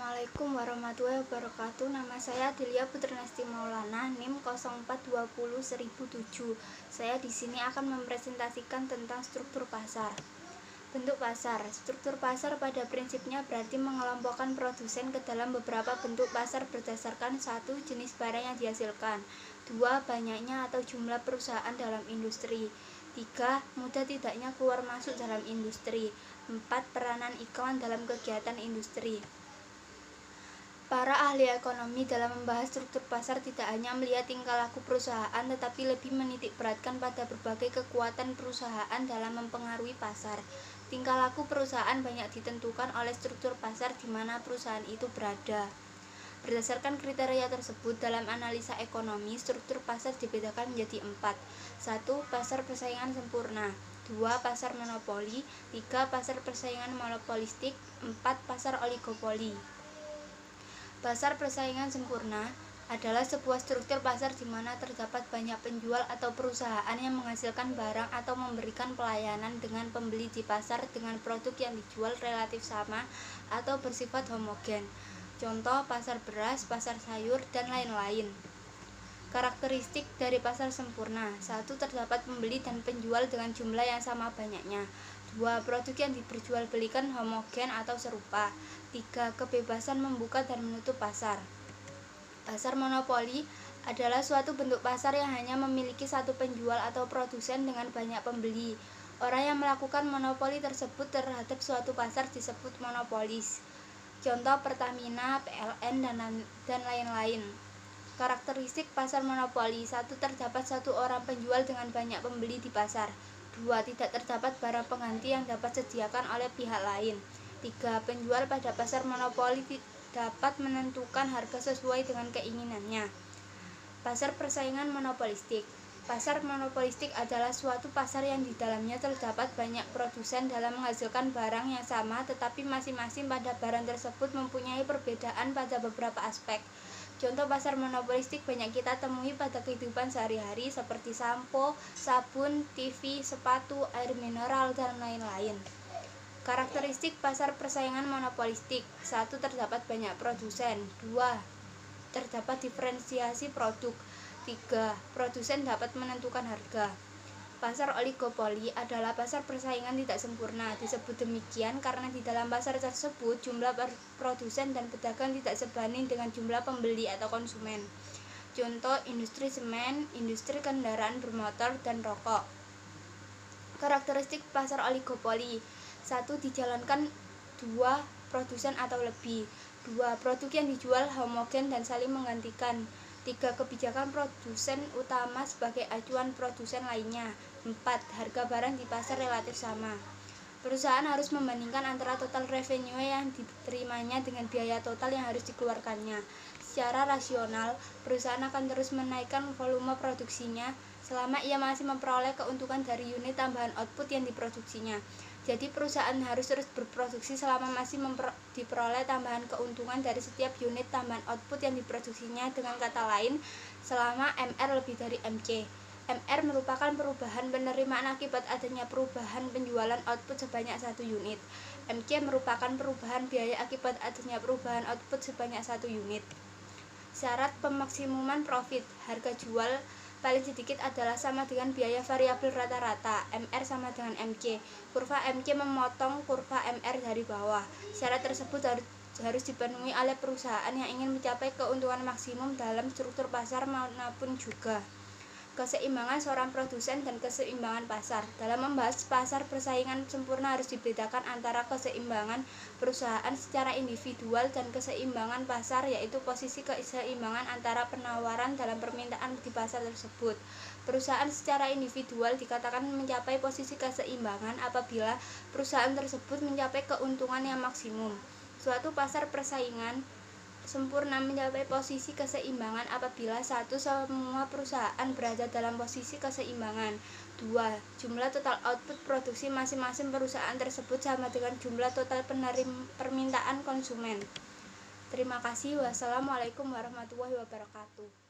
Assalamualaikum warahmatullahi wabarakatuh. Nama saya Delia Putrinasti Maulana, NIM 04201007. Saya di sini akan mempresentasikan tentang struktur pasar. Bentuk pasar. Struktur pasar pada prinsipnya berarti mengelompokkan produsen ke dalam beberapa bentuk pasar berdasarkan 1. Jenis barang yang dihasilkan, 2. Banyaknya atau jumlah perusahaan dalam industri, 3. Mudah tidaknya keluar masuk dalam industri, 4. Peranan iklan dalam kegiatan industri. Para ahli ekonomi dalam membahas struktur pasar tidak hanya melihat tingkah laku perusahaan, tetapi lebih menitikberatkan pada berbagai kekuatan perusahaan dalam mempengaruhi pasar. Tingkah laku perusahaan banyak ditentukan oleh struktur pasar di mana perusahaan itu berada. Berdasarkan kriteria tersebut, dalam analisa ekonomi, struktur pasar dibedakan menjadi 4. 1. Pasar persaingan sempurna, 2. Pasar monopoli, 3. Pasar persaingan monopolistik, 4. Pasar oligopoli. Pasar persaingan sempurna adalah sebuah struktur pasar di mana terdapat banyak penjual atau perusahaan yang menghasilkan barang atau memberikan pelayanan dengan pembeli di pasar dengan produk yang dijual relatif sama atau bersifat homogen. Contoh pasar beras, pasar sayur, dan lain-lain. Karakteristik dari pasar sempurna: 1. Terdapat pembeli dan penjual dengan jumlah yang sama banyaknya. 2. Produk yang diperjualbelikan homogen atau serupa. 3. Kebebasan membuka dan menutup pasar. Pasar monopoli adalah suatu bentuk pasar yang hanya memiliki satu penjual atau produsen dengan banyak pembeli. Orang yang melakukan monopoli tersebut terhadap suatu pasar disebut monopolis. Contoh Pertamina, PLN, dan lain-lain. Karakteristik pasar monopoli: 1. Terdapat satu orang penjual dengan banyak pembeli di pasar. 2. Tidak terdapat barang pengganti yang dapat disediakan oleh pihak lain. 3. Penjual pada pasar monopoli dapat menentukan harga sesuai dengan keinginannya. Pasar persaingan monopolistik. Pasar monopolistik adalah suatu pasar yang di dalamnya terdapat banyak produsen dalam menghasilkan barang yang sama, tetapi masing-masing pada barang tersebut mempunyai perbedaan pada beberapa aspek. Contoh pasar monopolistik banyak kita temui pada kehidupan sehari-hari seperti sampo, sabun, TV, sepatu, air mineral, dan lain-lain. Karakteristik pasar persaingan monopolistik: 1. Terdapat banyak produsen. 2. Terdapat diferensiasi produk. 3. Produsen dapat menentukan harga. Pasar oligopoli adalah pasar persaingan tidak sempurna. Disebut demikian karena di dalam pasar tersebut jumlah produsen dan pedagang tidak sebanding dengan jumlah pembeli atau konsumen. Contoh industri semen, industri kendaraan bermotor, dan rokok. Karakteristik pasar oligopoli: 1. Dijalankan 2 produsen atau lebih. 2. Produk yang dijual homogen dan saling menggantikan. 3. Kebijakan produsen utama sebagai acuan produsen lainnya. 4. Harga barang di pasar relatif sama. Perusahaan harus membandingkan antara total revenue yang diterimanya dengan biaya total yang harus dikeluarkannya. Secara rasional, perusahaan akan terus menaikkan volume produksinya selama ia masih memperoleh keuntungan dari unit tambahan output yang diproduksinya. Jadi perusahaan harus terus berproduksi selama masih diperoleh tambahan keuntungan dari setiap unit tambahan output yang diproduksinya. Dengan kata lain, selama MR lebih dari MC. MR merupakan perubahan penerimaan akibat adanya perubahan penjualan output sebanyak 1 unit. MC merupakan perubahan biaya akibat adanya perubahan output sebanyak 1 unit. Syarat pemaksimuman profit: harga jual paling sedikit adalah sama dengan biaya variabel rata-rata. MR sama dengan MC. Kurva MC memotong kurva MR dari bawah. Syarat tersebut harus dipenuhi oleh perusahaan yang ingin mencapai keuntungan maksimum dalam struktur pasar manapun juga. Keseimbangan seorang produsen dan keseimbangan pasar. Dalam membahas pasar persaingan sempurna harus dibedakan antara keseimbangan perusahaan secara individual dan keseimbangan pasar, yaitu posisi keseimbangan antara penawaran dalam permintaan di pasar tersebut. Perusahaan secara individual dikatakan mencapai posisi keseimbangan apabila perusahaan tersebut mencapai keuntungan yang maksimum. Suatu pasar persaingan sempurna mencapai posisi keseimbangan apabila 1. Semua perusahaan berada dalam posisi keseimbangan. 2. Jumlah total output produksi masing-masing perusahaan tersebut sama dengan jumlah total permintaan konsumen. Terima kasih. Wassalamualaikum warahmatullahi wabarakatuh.